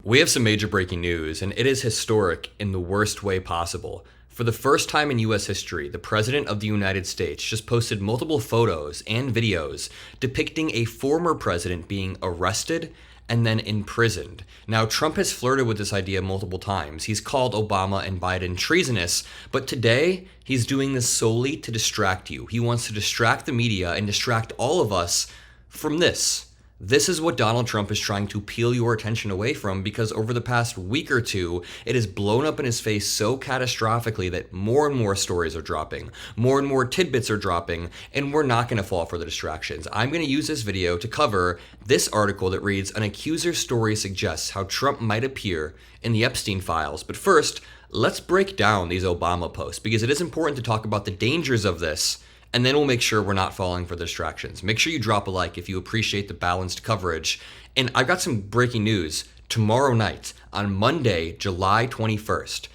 We have some major breaking news, and it is historic in the worst way possible. For the first time in U.S. history, the President of the United States just posted multiple photos and videos depicting a former president being arrested and then imprisoned. Now, Trump has flirted with this idea multiple times. He's called Obama and Biden treasonous, but today he's doing this solely to distract you. He wants to distract the media and distract all of us from this. This is what Donald Trump is trying to peel your attention away from, because over the past week or two, it has blown up in his face so catastrophically that more and more stories are dropping, more and more tidbits are dropping, and we're not going to fall for the distractions. I'm going to use this video to cover this article that reads, "An Accuser story suggests how Trump might appear in the Epstein files." But first, let's break down these Obama posts, because it is important to talk about the dangers of this, and then we'll make sure we're not falling for the distractions. Make sure you drop a like if you appreciate the balanced coverage. And I've got some breaking news. Tomorrow night, on Monday, July 21st,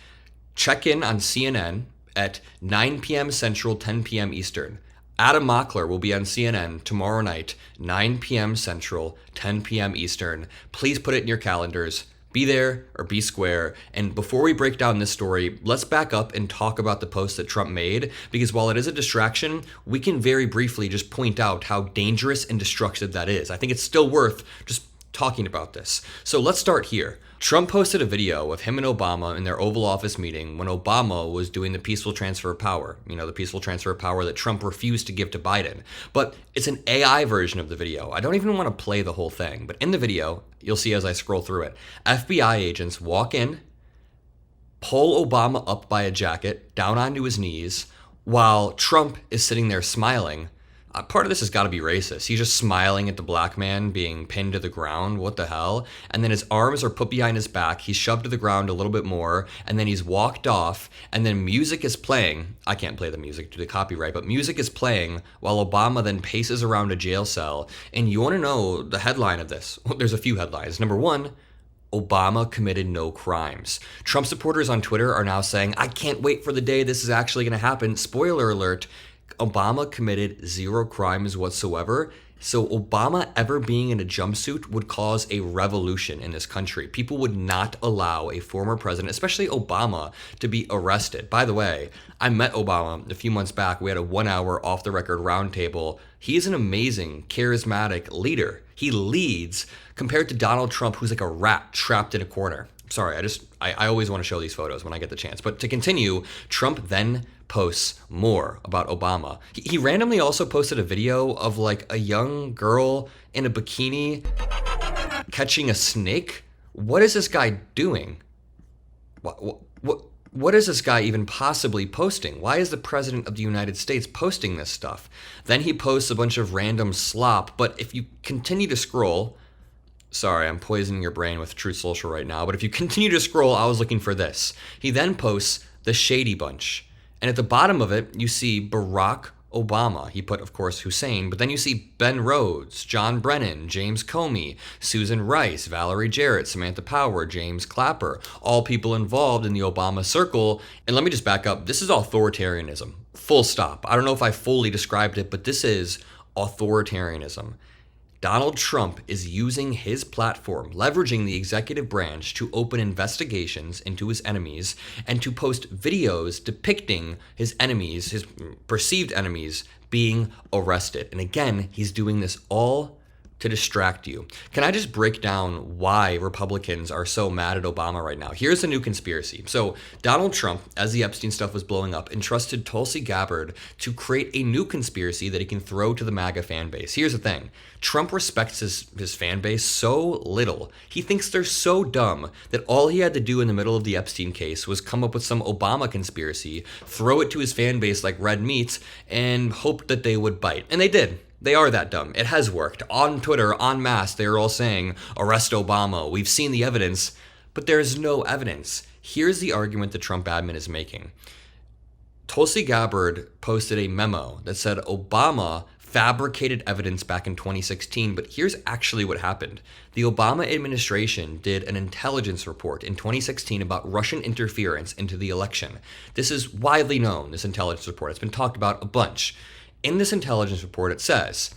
check in on CNN at 9 p.m. Central, 10 p.m. Eastern. Adam Mockler will be on CNN tomorrow night, 9 p.m. Central, 10 p.m. Eastern. Please put it in your calendars. Be there or be square. And before we break down this story, let's back up and talk about the post that Trump made, because while it is a distraction, we can very briefly just point out how dangerous and destructive that is. I think it's still worth just talking about this. So let's start here. Trump posted a video of him and Obama in their Oval Office meeting when Obama was doing the peaceful transfer of power. You know, the peaceful transfer of power that Trump refused to give to Biden. But it's an AI version of the video. I don't even want to play the whole thing. But in the video, you'll see as I scroll through it, FBI agents walk in, pull Obama up by a jacket, down onto his knees, while Trump is sitting there smiling. Part of this has got to be racist. He's just smiling at the black man being pinned to the ground. What the hell? And then his arms are put behind his back. He's shoved to the ground a little bit more. And then he's walked off. And then music is playing. I can't play the music due to copyright, but music is playing while Obama then paces around a jail cell. And you want to know the headline of this? Well, there's a few headlines. Number one, Obama committed no crimes. Trump supporters on Twitter are now saying, I can't wait for the day this is actually going to happen. Spoiler alert. Obama committed zero crimes whatsoever. So Obama ever being in a jumpsuit would cause a revolution in this country. People would not allow a former president, especially Obama, to be arrested. By the way, I met Obama a few months back. We had a 1-hour off-the-record roundtable. He is an amazing, charismatic leader. He leads compared to Donald Trump, who's like a rat trapped in a corner. Sorry, I always want to show these photos when I get the chance. But to continue, Trump then posts more about Obama. He randomly also posted a video of like a young girl in a bikini catching a snake. What is this guy doing? What is this guy even possibly posting? Why is the President of the United States posting this stuff? Then he posts a bunch of random slop. But if you continue to scroll, sorry, I'm poisoning your brain with Truth Social right now, but if you continue to scroll, I was looking for this. He then posts the Shady Bunch. And at the bottom of it, you see Barack Obama. He put, of course, Hussein, but then you see Ben Rhodes, John Brennan, James Comey, Susan Rice, Valerie Jarrett, Samantha Power, James Clapper, all people involved in the Obama circle. And let me just back up. This is authoritarianism. Full stop. I don't know if I fully described it, but this is authoritarianism. Donald Trump is using his platform, leveraging the executive branch to open investigations into his enemies and to post videos depicting his enemies, his perceived enemies, being arrested. And again, he's doing this all to distract you. Can I just break down why Republicans are so mad at Obama right now? Here's a new conspiracy. So Donald Trump, as the Epstein stuff was blowing up, entrusted Tulsi Gabbard to create a new conspiracy that he can throw to the MAGA fan base. Here's the thing. Trump respects his fan base so little. He thinks they're so dumb that all he had to do in the middle of the Epstein case was come up with some Obama conspiracy, throw it to his fan base like red meat, and hope that they would bite. And they did. They are that dumb. It has worked. On Twitter, en masse, they're all saying, arrest Obama. We've seen the evidence, but there's no evidence. Here's the argument the Trump admin is making. Tulsi Gabbard posted a memo that said Obama fabricated evidence back in 2016, but here's actually what happened. The Obama administration did an intelligence report in 2016 about Russian interference into the election. This is widely known, this intelligence report. It's been talked about a bunch. In this intelligence report, it says,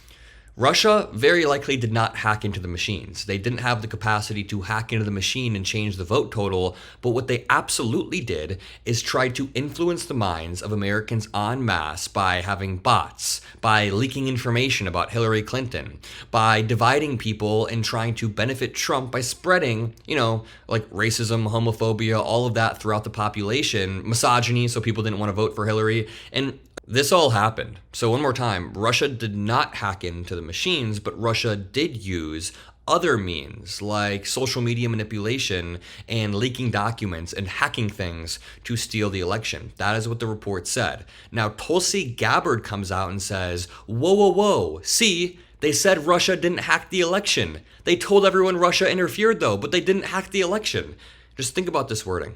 Russia very likely did not hack into the machines. They didn't have the capacity to hack into the machine and change the vote total, but what they absolutely did is try to influence the minds of Americans en masse by having bots, by leaking information about Hillary Clinton, by dividing people and trying to benefit Trump by spreading, like racism, homophobia, all of that throughout the population, misogyny, so people didn't want to vote for Hillary, and this all happened. So one more time, Russia did not hack into the machines, but Russia did use other means like social media manipulation and leaking documents and hacking things to steal the election. That is what the report said. Now, Tulsi Gabbard comes out and says, whoa, whoa, whoa, see, they said Russia didn't hack the election. They told everyone Russia interfered though, but they didn't hack the election. Just think about this wording.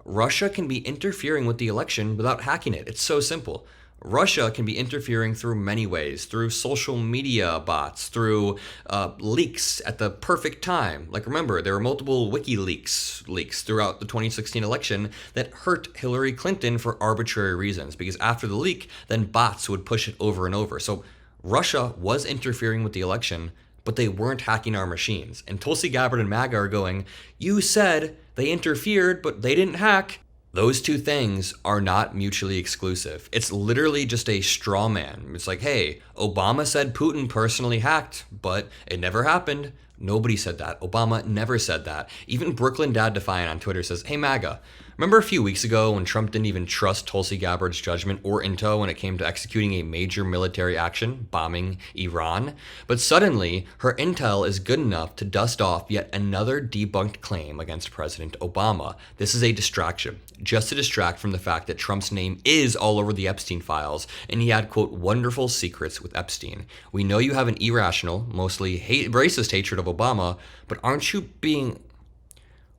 Russia can be interfering with the election without hacking it. It's so simple. Russia can be interfering through many ways, through social media bots, through leaks at the perfect time. Like remember, there were multiple WikiLeaks leaks throughout the 2016 election that hurt Hillary Clinton for arbitrary reasons, because after the leak, then bots would push it over and over. So Russia was interfering with the election, but they weren't hacking our machines. And Tulsi Gabbard and MAGA are going, you said they interfered, but they didn't hack. Those two things are not mutually exclusive. It's literally just a straw man. It's like, hey, Obama said Putin personally hacked, but it never happened. Nobody said that. Obama never said that. Even Brooklyn Dad Defiant on Twitter says, hey, MAGA, remember a few weeks ago when Trump didn't even trust Tulsi Gabbard's judgment or intel when it came to executing a major military action, bombing Iran? But suddenly, her intel is good enough to dust off yet another debunked claim against President Obama. This is a distraction, just to distract from the fact that Trump's name is all over the Epstein files, and he had, quote, wonderful secrets with Epstein. We know you have an irrational, mostly racist hatred of Obama, but aren't you being...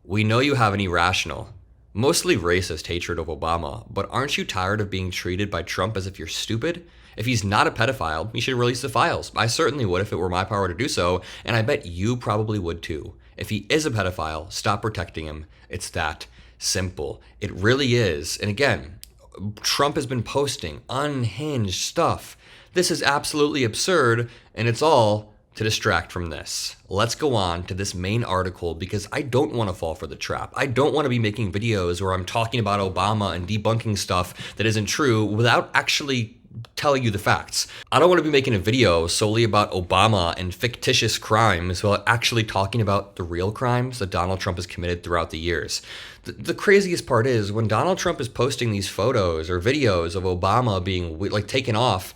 We know you have an irrational, mostly racist hatred of Obama, but aren't you tired of being treated by Trump as if you're stupid? If he's not a pedophile, he should release the files. I certainly would if it were my power to do so, and I bet you probably would too. If he is a pedophile, stop protecting him. It's that simple. It really is. And again, Trump has been posting unhinged stuff. This is absolutely absurd, and it's all to distract from this. Let's go on to this main article because I don't want to fall for the trap. I don't want to be making videos where I'm talking about Obama and debunking stuff that isn't true without actually telling you the facts. I don't want to be making a video solely about Obama and fictitious crimes while actually talking about the real crimes that Donald Trump has committed throughout the years. The craziest part is when Donald Trump is posting these photos or videos of Obama being taken off,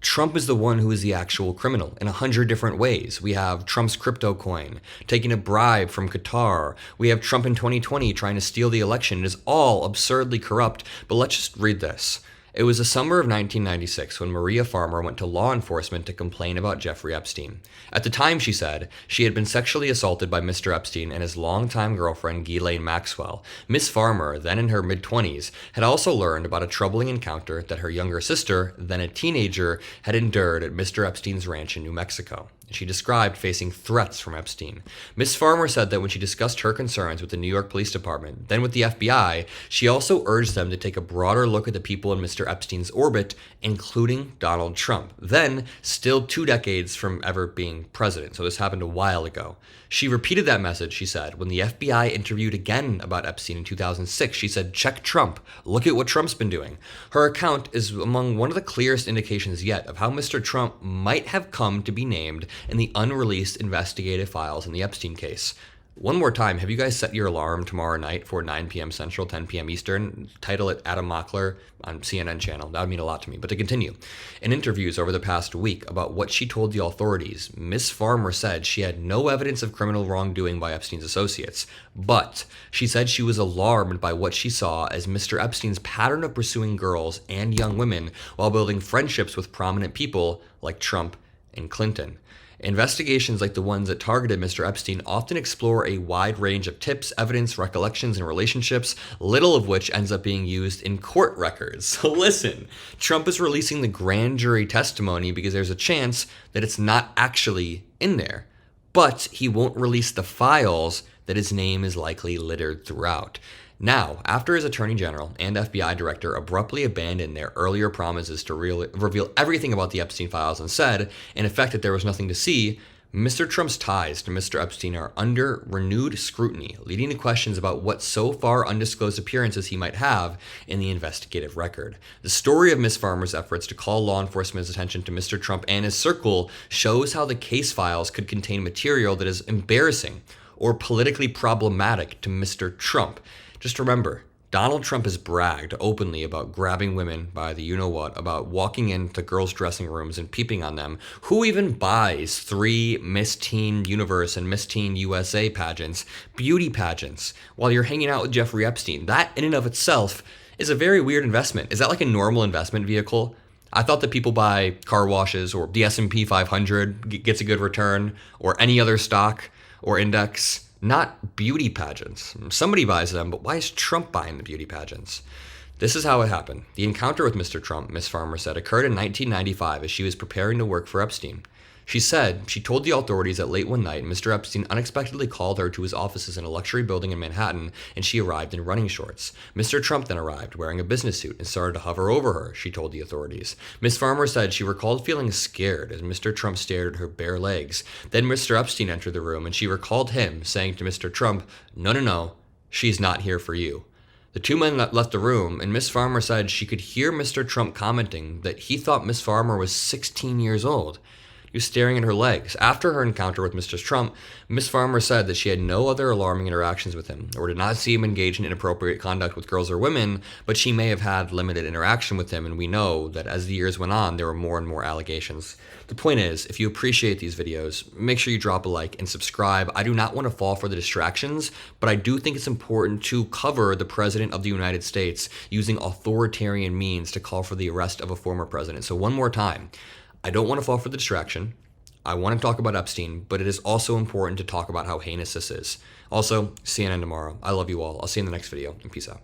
Trump is the one who is the actual criminal in 100 different ways. We have Trump's crypto coin, taking a bribe from Qatar. We have Trump in 2020 trying to steal the election. It is all absurdly corrupt. But let's just read this. It was the summer of 1996 when Maria Farmer went to law enforcement to complain about Jeffrey Epstein. At the time, she said, she had been sexually assaulted by Mr. Epstein and his longtime girlfriend, Ghislaine Maxwell. Miss Farmer, then in her mid-20s, had also learned about a troubling encounter that her younger sister, then a teenager, had endured at Mr. Epstein's ranch in New Mexico. She described facing threats from Epstein. Miss Farmer said that when she discussed her concerns with the New York Police Department, then with the FBI, she also urged them to take a broader look at the people in Mr. Epstein's orbit, including Donald Trump, then still 2 decades from ever being president. So this happened a while ago. She repeated that message, she said, when the FBI interviewed again about Epstein in 2006. She said, check Trump. Look at what Trump's been doing. Her account is among one of the clearest indications yet of how Mr. Trump might have come to be named in the unreleased investigative files in the Epstein case. One more time, have you guys set your alarm tomorrow night for 9 p.m. Central, 10 p.m. Eastern? Title it Adam Mockler on CNN channel. That would mean a lot to me. But to continue, in interviews over the past week about what she told the authorities, Miss Farmer said she had no evidence of criminal wrongdoing by Epstein's associates. But she said she was alarmed by what she saw as Mr. Epstein's pattern of pursuing girls and young women while building friendships with prominent people like Trump and Clinton. Investigations like the ones that targeted Mr. Epstein often explore a wide range of tips, evidence, recollections, and relationships, little of which ends up being used in court records. So listen, Trump is releasing the grand jury testimony because there's a chance that it's not actually in there. But he won't release the files that his name is likely littered throughout. Now, after his attorney general and FBI director abruptly abandoned their earlier promises to reveal everything about the Epstein files and said, in effect, that there was nothing to see, Mr. Trump's ties to Mr. Epstein are under renewed scrutiny, leading to questions about what so far undisclosed appearances he might have in the investigative record. The story of Ms. Farmer's efforts to call law enforcement's attention to Mr. Trump and his circle shows how the case files could contain material that is embarrassing or politically problematic to Mr. Trump. Just remember, Donald Trump has bragged openly about grabbing women by the you-know-what, about walking into girls' dressing rooms and peeping on them. Who even buys 3 Miss Teen Universe and Miss Teen USA pageants, beauty pageants, while you're hanging out with Jeffrey Epstein? That, in and of itself, is a very weird investment. Is that like a normal investment vehicle? I thought that people buy car washes or the S&P 500 gets a good return, or any other stock or index. Not beauty pageants. Somebody buys them, but why is Trump buying the beauty pageants? This is how it happened. The encounter with Mr. Trump, Ms. Farmer said, occurred in 1995 as she was preparing to work for Epstein. She said she told the authorities that late one night, Mr. Epstein unexpectedly called her to his offices in a luxury building in Manhattan, and she arrived in running shorts. Mr. Trump then arrived, wearing a business suit, and started to hover over her, she told the authorities. Ms. Farmer said she recalled feeling scared as Mr. Trump stared at her bare legs. Then Mr. Epstein entered the room, and she recalled him saying to Mr. Trump, No, she's not here for you. The 2 men left the room, and Ms. Farmer said she could hear Mr. Trump commenting that he thought Ms. Farmer was 16 years old. He was staring at her legs. After her encounter with Mr. Trump, Ms. Farmer said that she had no other alarming interactions with him, or did not see him engage in inappropriate conduct with girls or women, but she may have had limited interaction with him, and we know that as the years went on, there were more and more allegations. The point is, if you appreciate these videos, make sure you drop a like and subscribe. I do not want to fall for the distractions, but I do think it's important to cover the President of the United States using authoritarian means to call for the arrest of a former president. So one more time, I don't want to fall for the distraction. I want to talk about Epstein, but it is also important to talk about how heinous this is. Also, CNN tomorrow. I love you all. I'll see you in the next video, and peace out.